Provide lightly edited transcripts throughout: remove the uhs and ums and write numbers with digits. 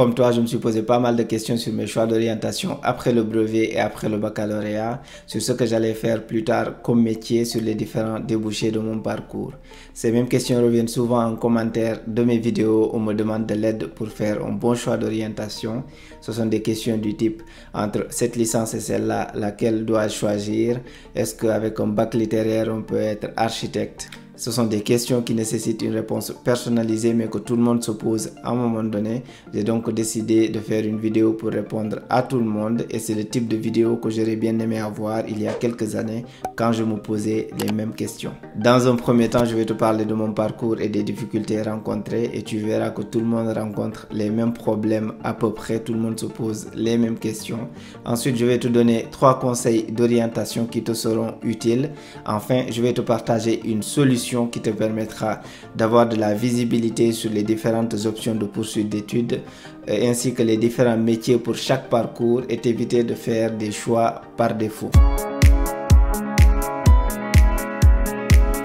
Comme toi, je me suis posé pas mal de questions sur mes choix d'orientation après le brevet et après le baccalauréat, sur ce que j'allais faire plus tard comme métier, sur les différents débouchés de mon parcours. Ces mêmes questions reviennent souvent en commentaire de mes vidéos où on me demande de l'aide pour faire un bon choix d'orientation. Ce sont des questions du type entre cette licence et celle-là, laquelle dois-je choisir? Est-ce qu'avec un bac littéraire, on peut être architecte? Ce sont des questions qui nécessitent une réponse personnalisée mais que tout le monde se pose à un moment donné. J'ai donc décidé de faire une vidéo pour répondre à tout le monde et c'est le type de vidéo que j'aurais bien aimé avoir il y a quelques années quand je me posais les mêmes questions. Dans un premier temps, je vais te parler de mon parcours et des difficultés rencontrées et tu verras que tout le monde rencontre les mêmes problèmes à peu près, tout le monde se pose les mêmes questions. Ensuite, je vais te donner 3 conseils d'orientation qui te seront utiles. Enfin, je vais te partager une solution qui te permettra d'avoir de la visibilité sur les différentes options de poursuite d'études ainsi que les différents métiers pour chaque parcours et t'éviter de faire des choix par défaut.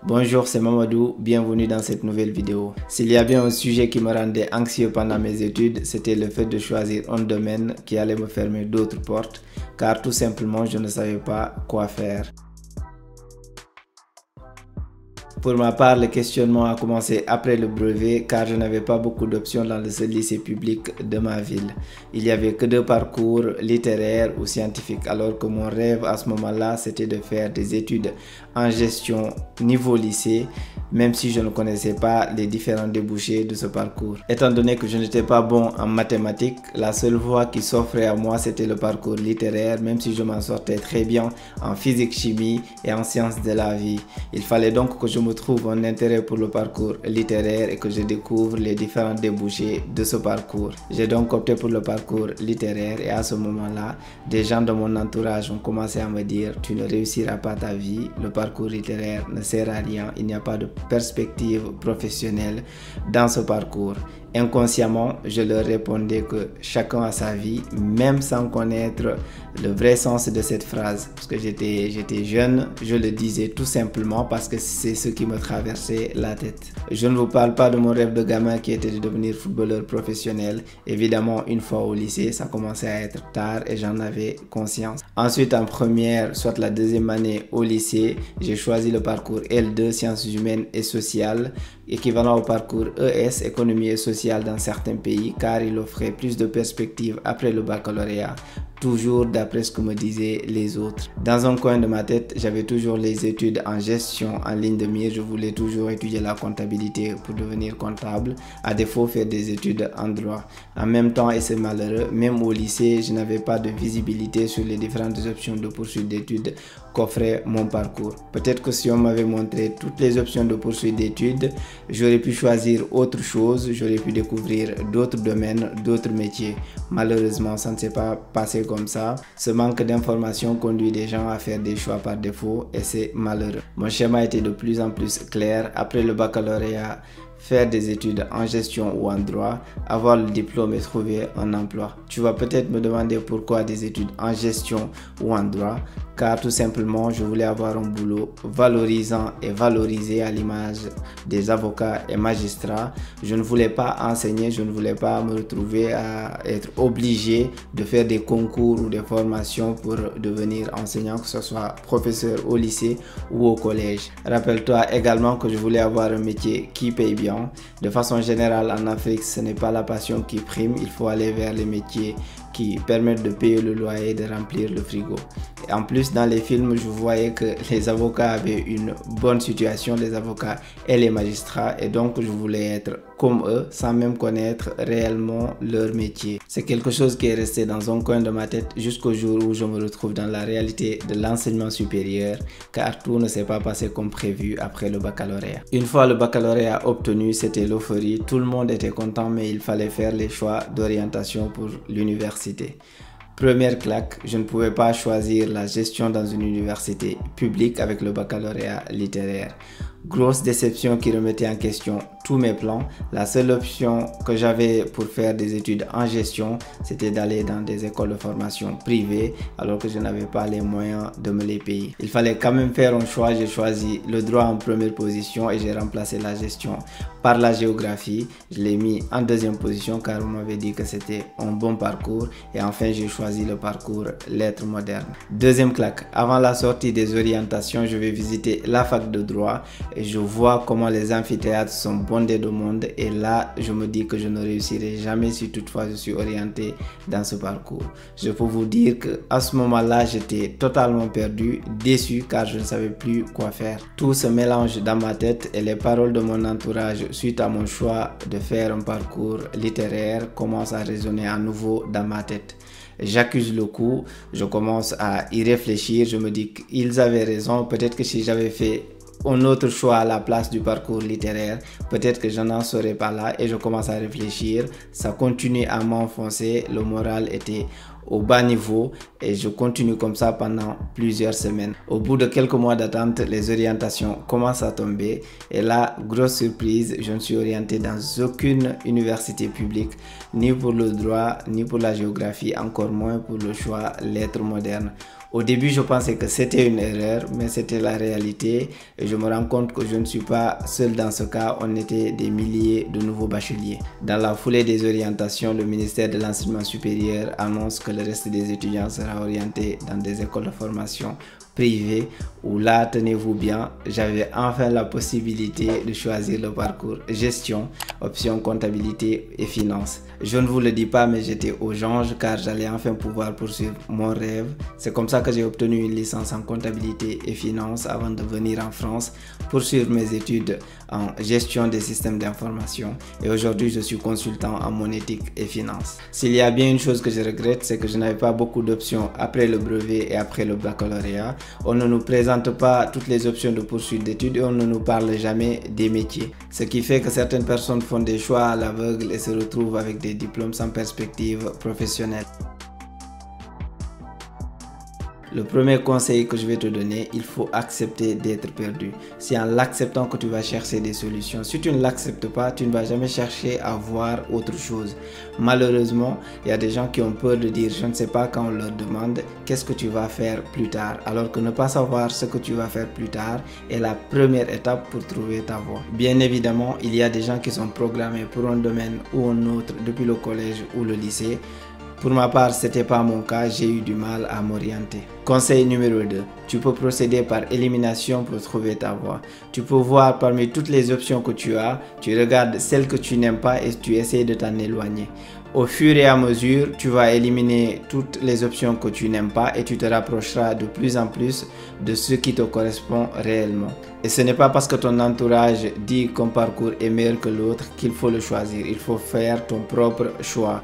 Bonjour, c'est Mamadou, bienvenue dans cette nouvelle vidéo. S'il y a bien un sujet qui me rendait anxieux pendant mes études, c'était le fait de choisir un domaine qui allait me fermer d'autres portes, car tout simplement je ne savais pas quoi faire. Pour ma part, le questionnement a commencé après le brevet car je n'avais pas beaucoup d'options dans le seul lycée public de ma ville. Il n'y avait que 2 parcours, littéraires ou scientifiques, alors que mon rêve à ce moment-là, c'était de faire des études en gestion niveau lycée, même si je ne connaissais pas les différents débouchés de ce parcours. Étant donné que je n'étais pas bon en mathématiques, la seule voie qui s'offrait à moi, c'était le parcours littéraire, même si je m'en sortais très bien en physique, chimie et en sciences de la vie. Il fallait donc que je me trouve un intérêt pour le parcours littéraire et que je découvre les différents débouchés de ce parcours. J'ai donc opté pour le parcours littéraire et à ce moment-là, des gens de mon entourage ont commencé à me dire « Tu ne réussiras pas ta vie, le parcours littéraire ne sert à rien, il n'y a pas de perspective professionnelle dans ce parcours ». Inconsciemment, je leur répondais que chacun a sa vie, même sans connaître le vrai sens de cette phrase. Parce que j'étais jeune, je le disais tout simplement parce que c'est ce qui me traversait la tête. Je ne vous parle pas de mon rêve de gamin qui était de devenir footballeur professionnel. Évidemment, une fois au lycée, ça commençait à être tard et j'en avais conscience. Ensuite, en première, soit la deuxième année au lycée, j'ai choisi le parcours L2, sciences humaines et sociales, équivalent au parcours ES, économie et sociale dans certains pays, car il offrait plus de perspectives après le baccalauréat, toujours d'après ce que me disaient les autres. Dans un coin de ma tête, j'avais toujours les études en gestion en ligne de mire. Je voulais toujours étudier la comptabilité pour devenir comptable, à défaut faire des études en droit. En même temps, et c'est malheureux, même au lycée, je n'avais pas de visibilité sur les différentes options de poursuite d'études qu'offrait mon parcours. Peut-être que si on m'avait montré toutes les options de poursuite d'études, j'aurais pu choisir autre chose, j'aurais pu découvrir d'autres domaines, d'autres métiers. Malheureusement, ça ne s'est pas passé comme ça. Ce manque d'informations conduit des gens à faire des choix par défaut et c'est malheureux. Mon schéma était de plus en plus clair. Après le baccalauréat, faire des études en gestion ou en droit, avoir le diplôme et trouver un emploi. Tu vas peut-être me demander pourquoi des études en gestion ou en droit, car tout simplement je voulais avoir un boulot valorisant et valorisé à l'image des avocats et magistrats. Je ne voulais pas enseigner, je ne voulais pas me retrouver à être obligé de faire des concours ou des formations pour devenir enseignant, que ce soit professeur au lycée ou au collège. Rappelle-toi également que je voulais avoir un métier qui paye bien. De façon générale, en Afrique, ce n'est pas la passion qui prime, il faut aller vers les métiers qui permettent de payer le loyer et de remplir le frigo. Et en plus, dans les films, je voyais que les avocats avaient une bonne situation, les avocats et les magistrats, et donc je voulais être comme eux sans même connaître réellement leur métier. C'est quelque chose qui est resté dans un coin de ma tête jusqu'au jour où je me retrouve dans la réalité de l'enseignement supérieur, car tout ne s'est pas passé comme prévu après le baccalauréat. Une fois le baccalauréat obtenu, c'était l'euphorie, tout le monde était content, mais il fallait faire les choix d'orientation pour l'université. Première claque, je ne pouvais pas choisir la gestion dans une université publique avec le baccalauréat littéraire. Grosse déception qui remettait en question tous mes plans. La seule option que j'avais pour faire des études en gestion, c'était d'aller dans des écoles de formation privées alors que je n'avais pas les moyens de me les payer. Il fallait quand même faire un choix. J'ai choisi le droit en première position et j'ai remplacé la gestion par la géographie. Je l'ai mis en deuxième position car on m'avait dit que c'était un bon parcours. Et enfin, j'ai choisi le parcours lettres modernes. Deuxième claque, avant la sortie des orientations, je vais visiter la fac de droit et je vois comment les amphithéâtres sont bondés de monde. Et là, je me dis que je ne réussirai jamais si toutefois je suis orienté dans ce parcours. Je peux vous dire qu'à ce moment-là, j'étais totalement perdu, déçu car je ne savais plus quoi faire. Tout se mélange dans ma tête et les paroles de mon entourage suite à mon choix de faire un parcours littéraire commencent à résonner à nouveau dans ma tête. J'accuse le coup, je commence à y réfléchir, je me dis qu'ils avaient raison, peut-être que si j'avais fait un autre choix à la place du parcours littéraire, peut-être que je n'en serais pas là et je commence à réfléchir, ça continue à m'enfoncer, le moral était au bas niveau et je continue comme ça pendant plusieurs semaines. Au bout de quelques mois d'attente, les orientations commencent à tomber et là, grosse surprise, je ne suis orienté dans aucune université publique, ni pour le droit, ni pour la géographie, encore moins pour le choix lettres modernes. Au début, je pensais que c'était une erreur, mais c'était la réalité et je me rends compte que je ne suis pas seul dans ce cas, on était des milliers de nouveaux bacheliers. Dans la foulée des orientations, le ministère de l'Enseignement supérieur annonce que le reste des étudiants sera orienté dans des écoles de formation privées où là, tenez-vous bien, j'avais enfin la possibilité de choisir le parcours gestion, option comptabilité et finance. Je ne vous le dis pas, mais j'étais aux anges car j'allais enfin pouvoir poursuivre mon rêve. C'est comme ça que j'ai obtenu une licence en comptabilité et finance avant de venir en France poursuivre mes études en gestion des systèmes d'information. Et aujourd'hui, je suis consultant en monétique et finance. S'il y a bien une chose que je regrette, c'est que je n'avais pas beaucoup d'options après le brevet et après le baccalauréat. On ne nous présente pas toutes les options de poursuite d'études et on ne nous parle jamais des métiers. Ce qui fait que certaines personnes font des choix à l'aveugle et se retrouvent avec des diplômes sans perspective professionnelle. Le premier conseil que je vais te donner, il faut accepter d'être perdu. C'est en l'acceptant que tu vas chercher des solutions. Si tu ne l'acceptes pas, tu ne vas jamais chercher à voir autre chose. Malheureusement, il y a des gens qui ont peur de dire je ne sais pas quand on leur demande qu'est-ce que tu vas faire plus tard. Alors que ne pas savoir ce que tu vas faire plus tard est la première étape pour trouver ta voie. Bien évidemment, il y a des gens qui sont programmés pour un domaine ou un autre depuis le collège ou le lycée. Pour ma part, ce n'était pas mon cas, j'ai eu du mal à m'orienter. Conseil numéro 2. Tu peux procéder par élimination pour trouver ta voie. Tu peux voir parmi toutes les options que tu as, tu regardes celles que tu n'aimes pas et tu essaies de t'en éloigner. Au fur et à mesure, tu vas éliminer toutes les options que tu n'aimes pas et tu te rapprocheras de plus en plus de ce qui te correspond réellement. Et ce n'est pas parce que ton entourage dit qu'un parcours est meilleur que l'autre qu'il faut le choisir. Il faut faire ton propre choix.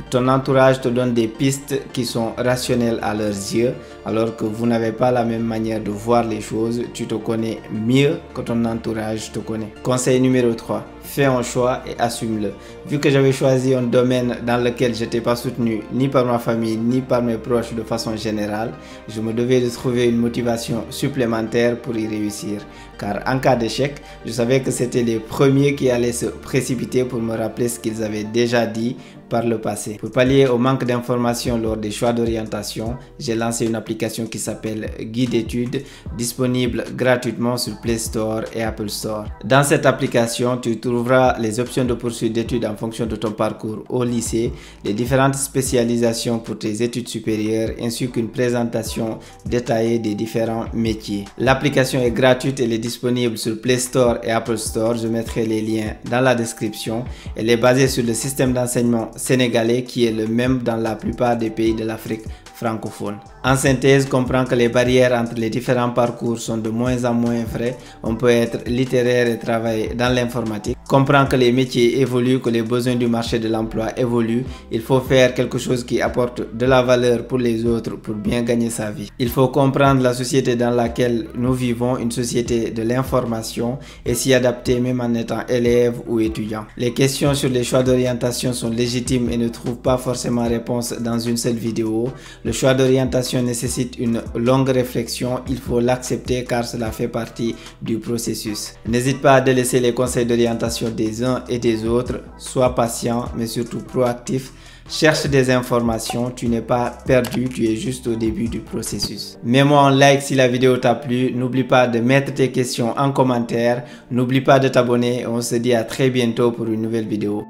Ton entourage te donne des pistes qui sont rationnelles à leurs yeux, alors que vous n'avez pas la même manière de voir les choses. Tu te connais mieux que ton entourage te connaît. Conseil numéro 3. Fais un choix et assume-le. Vu que j'avais choisi un domaine dans lequel je n'étais pas soutenu ni par ma famille ni par mes proches de façon générale, je me devais de trouver une motivation supplémentaire pour y réussir. Car en cas d'échec, je savais que c'était les premiers qui allaient se précipiter pour me rappeler ce qu'ils avaient déjà dit par le passé. Pour pallier au manque d'informations lors des choix d'orientation, j'ai lancé une application qui s'appelle Guide d'études, disponible gratuitement sur Play Store et Apple Store. Dans cette application, tu trouveras les options de poursuite d'études en fonction de ton parcours au lycée, les différentes spécialisations pour tes études supérieures, ainsi qu'une présentation détaillée des différents métiers. L'application est gratuite et elle est disponible sur Play Store et Apple Store. Je mettrai les liens dans la description. Elle est basée sur le système d'enseignement sénégalais qui est le même dans la plupart des pays de l'Afrique francophone. En synthèse, comprends que les barrières entre les différents parcours sont de moins en moins vraies. On peut être littéraire et travailler dans l'informatique. Comprends que les métiers évoluent, que les besoins du marché de l'emploi évoluent. Il faut faire quelque chose qui apporte de la valeur pour les autres pour bien gagner sa vie. Il faut comprendre la société dans laquelle nous vivons, une société de l'information, et s'y adapter même en étant élève ou étudiant. Les questions sur les choix d'orientation sont légitimes et ne trouvent pas forcément réponse dans une seule vidéo. Le choix d'orientation nécessite une longue réflexion, il faut l'accepter car cela fait partie du processus. N'hésite pas à délaisser les conseils d'orientation des uns et des autres, sois patient mais surtout proactif. Cherche des informations, tu n'es pas perdu, tu es juste au début du processus. Mets-moi un like si la vidéo t'a plu, n'oublie pas de mettre tes questions en commentaire, n'oublie pas de t'abonner, on se dit à très bientôt pour une nouvelle vidéo.